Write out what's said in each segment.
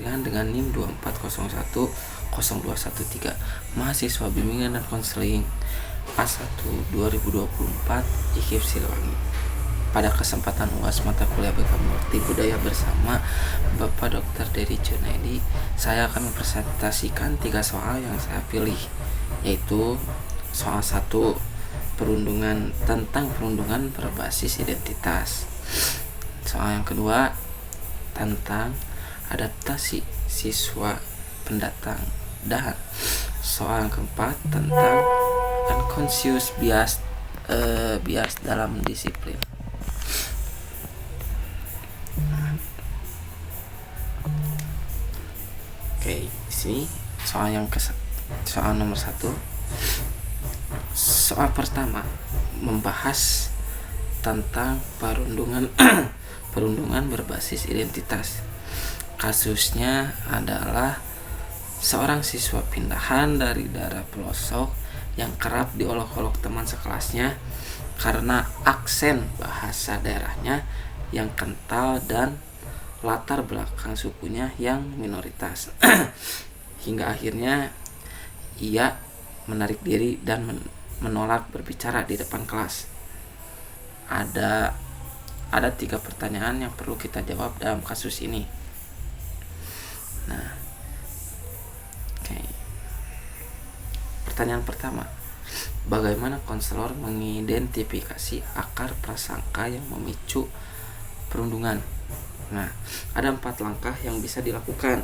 Febrian dengan NIM 240102013, mahasiswa bimbingan dan konseling A1 2024 IKIP Siliwangi. Pada kesempatan UAS mata kuliah BK Murti Budaya bersama Bapak Dr. Dedi Junaidi, saya akan mempresentasikan 3 soal yang saya pilih, yaitu soal 1, tentang perundungan berbasis identitas. Soal yang kedua, tentang adaptasi siswa pendatang, dan soal yang keempat tentang unconscious bias dalam disiplin. Oke, di sini soal nomor 1. Soal pertama membahas tentang perundungan berbasis identitas. Kasusnya adalah seorang siswa pindahan dari daerah pelosok yang kerap diolok-olok teman sekelasnya karena aksen bahasa daerahnya yang kental dan latar belakang sukunya yang minoritas. Hingga akhirnya ia menarik diri dan menolak berbicara di depan kelas. Ada 3 pertanyaan yang perlu kita jawab dalam kasus ini. Nah, oke. Pertanyaan pertama, bagaimana konselor mengidentifikasi akar prasangka yang memicu perundungan? Nah, ada 4 langkah yang bisa dilakukan.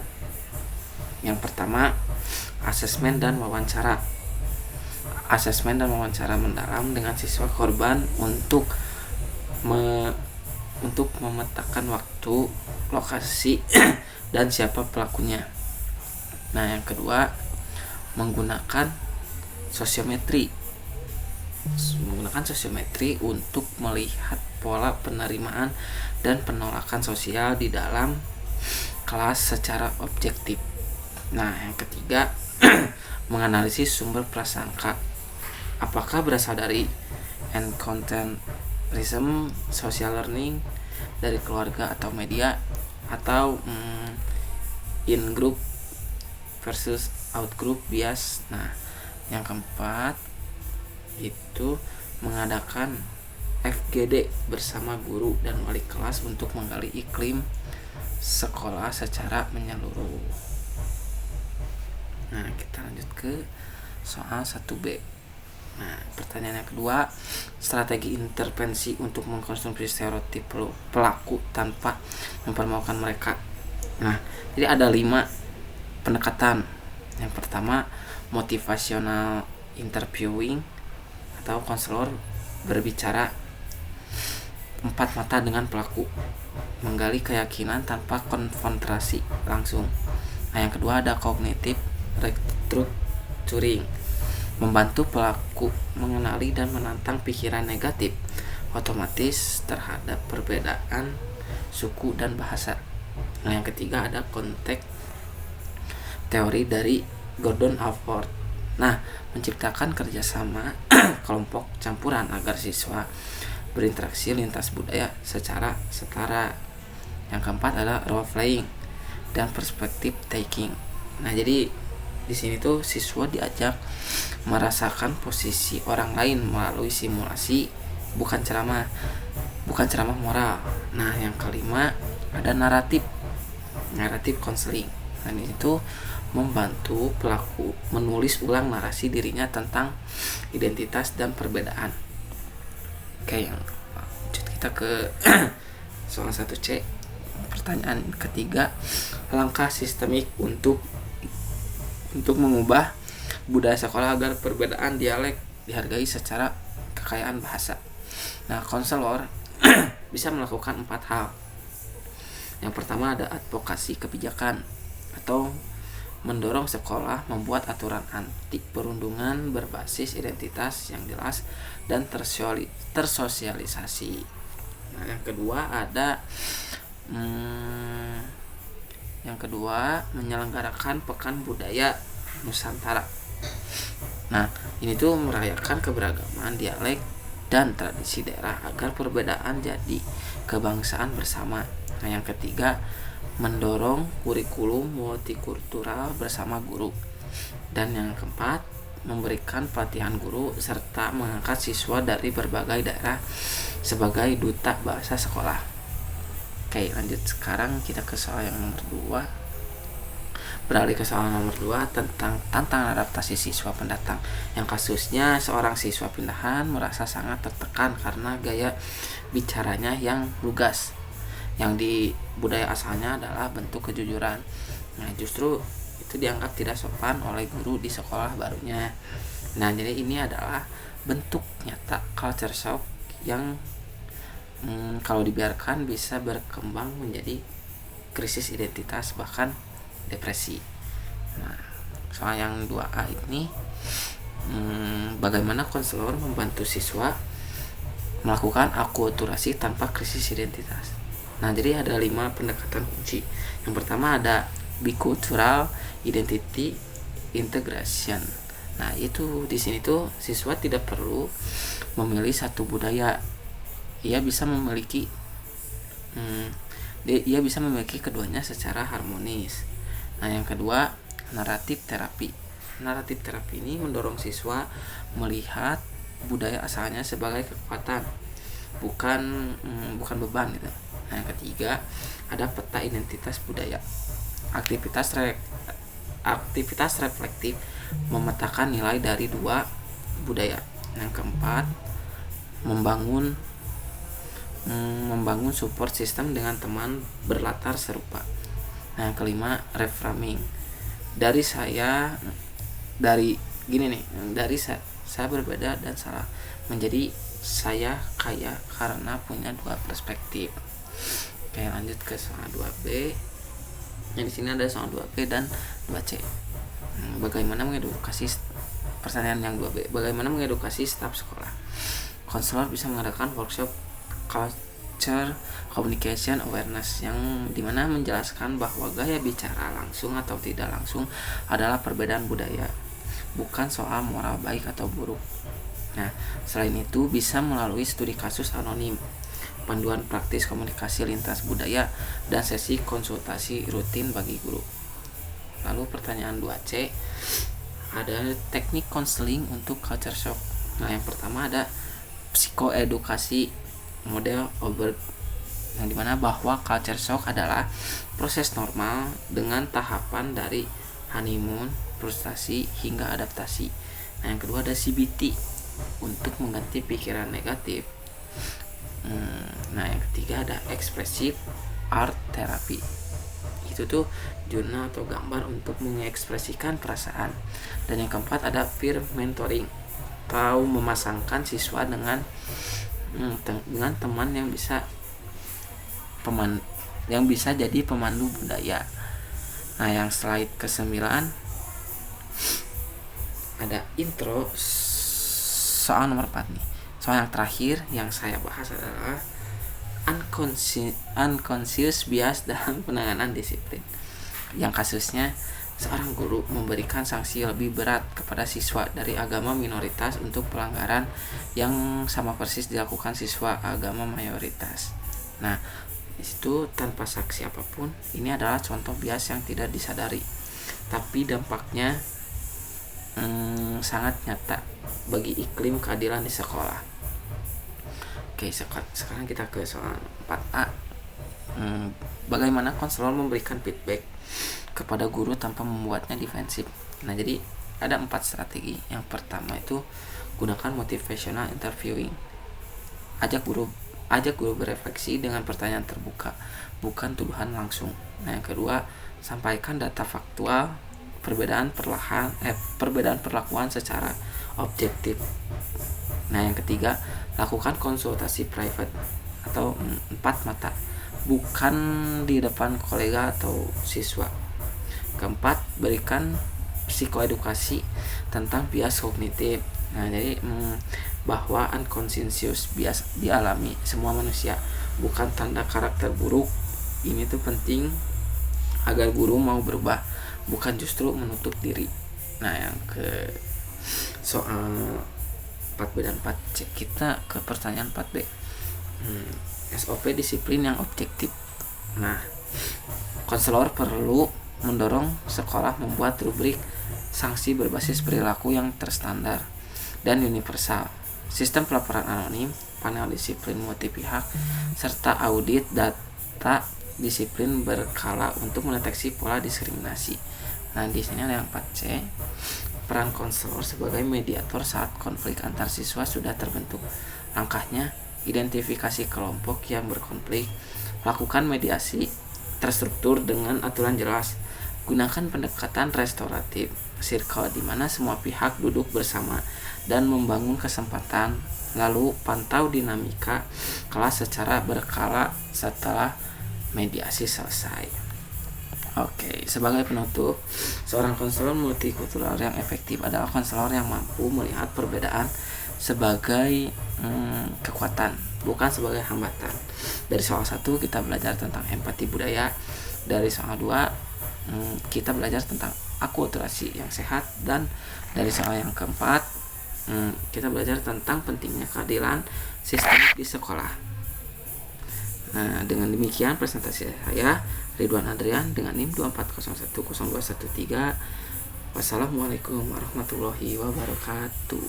Yang pertama, asesmen dan wawancara. Asesmen dan wawancara mendalam dengan siswa korban untuk memetakan waktu, lokasi, dan siapa pelakunya. Nah, yang kedua, menggunakan sosiometri untuk melihat pola penerimaan dan penolakan sosial di dalam kelas secara objektif. Nah, yang ketiga, menganalisis sumber prasangka. Apakah berasal dari encounterism, social learning, dari keluarga atau media, atau in-group versus out-group bias. Nah, yang keempat itu mengadakan FGD bersama guru dan wali kelas untuk menggali iklim sekolah secara menyeluruh. Nah, kita lanjut ke soal 1B. Nah, pertanyaan yang kedua, strategi intervensi untuk mengkonsumsi stereotip pelaku tanpa mempermalukan mereka. Nah, jadi ada 5 pendekatan. Yang pertama, motivational interviewing atau konselor berbicara 4 mata dengan pelaku, menggali keyakinan tanpa konfrontasi langsung. Nah, yang kedua ada cognitive restructuring, membantu pelaku mengenali dan menantang pikiran negatif otomatis terhadap perbedaan suku dan bahasa. Nah, yang ketiga ada konteks teori dari Gordon Alford. Nah, menciptakan kerjasama kelompok campuran agar siswa berinteraksi lintas budaya secara setara. Yang keempat adalah role playing dan perspective taking. Nah, jadi di sini tuh siswa diajak merasakan posisi orang lain melalui simulasi, bukan ceramah moral. Nah, yang kelima ada naratif counseling. Nah, ini tuh membantu pelaku menulis ulang narasi dirinya tentang identitas dan perbedaan. Oke, yang lanjut kita ke soal 1C. Pertanyaan ketiga, langkah sistemik untuk mengubah budaya sekolah agar perbedaan dialek dihargai secara kekayaan bahasa. Nah, konselor bisa melakukan 4 hal. Yang pertama ada advokasi kebijakan atau mendorong sekolah membuat aturan anti perundungan berbasis identitas yang jelas dan tersosialisasi. Nah, yang kedua menyelenggarakan Pekan Budaya Nusantara. Nah, ini tuh merayakan keberagaman dialek dan tradisi daerah agar perbedaan jadi kebangsaan bersama. Nah, yang ketiga mendorong kurikulum multikultural bersama guru. Dan yang keempat, memberikan pelatihan guru serta mengangkat siswa dari berbagai daerah sebagai duta bahasa sekolah. Oke, lanjut sekarang kita ke soal yang nomor 2. Beralih ke soal nomor 2 tentang tantangan adaptasi siswa pendatang, yang kasusnya seorang siswa pindahan merasa sangat tertekan karena gaya bicaranya yang lugas, yang di budaya asalnya adalah bentuk kejujuran. Nah, justru itu dianggap tidak sopan oleh guru di sekolah barunya. Nah, jadi ini adalah bentuk nyata culture shock yang kalau dibiarkan bisa berkembang menjadi krisis identitas bahkan depresi. Nah, soal yang 2A ini bagaimana konselor membantu siswa melakukan akulturasi tanpa krisis identitas. Nah, jadi ada 5 pendekatan kunci. Yang pertama ada bicultural identity integration. Nah, itu di sini tuh siswa tidak perlu memilih satu budaya. Ia bisa memiliki keduanya secara harmonis. Nah, yang kedua, naratif terapi. Naratif terapi ini mendorong siswa melihat budaya asalnya sebagai kekuatan, bukan beban gitu. Nah, yang ketiga, ada peta identitas budaya. Aktivitas reflektif memetakan nilai dari 2 budaya. Yang keempat, membangun support system dengan teman berlatar serupa. Nah, yang kelima, reframing. Dari saya berbeda dan salah menjadi saya kaya karena punya 2 perspektif. Oke, lanjut ke soal 2B. Yang di sini ada soal 2B dan 2C. Bagaimana mengedukasi pertanyaan yang 2B. Bagaimana mengedukasi staf sekolah? Konselor bisa mengadakan workshop culture communication awareness yang dimana menjelaskan bahwa gaya bicara langsung atau tidak langsung adalah perbedaan budaya, bukan soal moral baik atau buruk. Nah, selain itu bisa melalui studi kasus anonim, panduan praktis komunikasi lintas budaya, dan sesi konsultasi rutin bagi guru. Lalu pertanyaan 2C, ada teknik konseling untuk culture shock. Nah, yang pertama ada psikoedukasi model Albert, yang dimana bahwa culture shock adalah proses normal dengan tahapan dari honeymoon, frustasi, hingga adaptasi. Nah, yang kedua ada CBT untuk mengganti pikiran negatif. Nah, yang ketiga ada expressive art therapy. Itu tuh jurnal atau gambar untuk mengekspresikan perasaan. Dan yang keempat ada peer mentoring, atau memasangkan siswa dengan teman yang bisa jadi pemandu budaya. Nah, yang slide ke-9 ada intro. Soal nomor 4 nih. Soal yang terakhir yang saya bahas adalah unconscious bias dalam penanganan disiplin, yang kasusnya seorang guru memberikan sanksi lebih berat kepada siswa dari agama minoritas untuk pelanggaran yang sama persis dilakukan siswa agama mayoritas. Nah, disitu tanpa saksi apapun, ini adalah contoh bias yang tidak disadari, tapi dampaknya sangat nyata bagi iklim keadilan di sekolah. Oke, sekarang kita ke soal 4A. Bagaimana konselor memberikan feedback kepada guru tanpa membuatnya defensif. Nah, jadi ada 4 strategi. Yang pertama itu gunakan motivational interviewing. Ajak guru berefleksi dengan pertanyaan terbuka, bukan tuduhan langsung. Nah, yang kedua, sampaikan data faktual, perbedaan perlakuan secara objektif. Nah, yang ketiga, lakukan konsultasi private atau 4 mata, bukan di depan kolega atau siswa. Keempat, berikan psikoedukasi tentang bias kognitif. Nah, jadi bahwa unconscious bias dialami semua manusia, bukan tanda karakter buruk. Ini tuh penting agar guru mau berubah, bukan justru menutup diri. Nah, yang ke soal 4B dan 4C, kita ke pertanyaan 4B. SOP disiplin yang objektif. Nah, Konselor perlu mendorong sekolah membuat rubrik sanksi berbasis perilaku yang terstandar dan universal, sistem pelaporan anonim, panel disiplin multi pihak, serta audit data disiplin berkala untuk mendeteksi pola diskriminasi. Nah, di sini ada yang 4C. Peran konselor sebagai mediator saat konflik antar siswa sudah terbentuk. Langkahnya, identifikasi kelompok yang berkonflik, lakukan mediasi terstruktur dengan aturan jelas, gunakan pendekatan restoratif circle di mana semua pihak duduk bersama dan membangun kesempatan, lalu pantau dinamika kelas secara berkala setelah mediasi selesai. Oke, sebagai penutup, seorang konselor multikultural yang efektif adalah konselor yang mampu melihat perbedaan sebagai kekuatan, bukan sebagai hambatan. Dari soal 1 kita belajar tentang empati budaya, dari soal 2 kita belajar tentang akulturasi yang sehat, dan dari soal yang keempat kita belajar tentang pentingnya keadilan sistemik di sekolah. Nah, dengan demikian presentasi saya, Ridwan Adrian dengan NIM 24010213. Wassalamualaikum warahmatullahi wabarakatuh.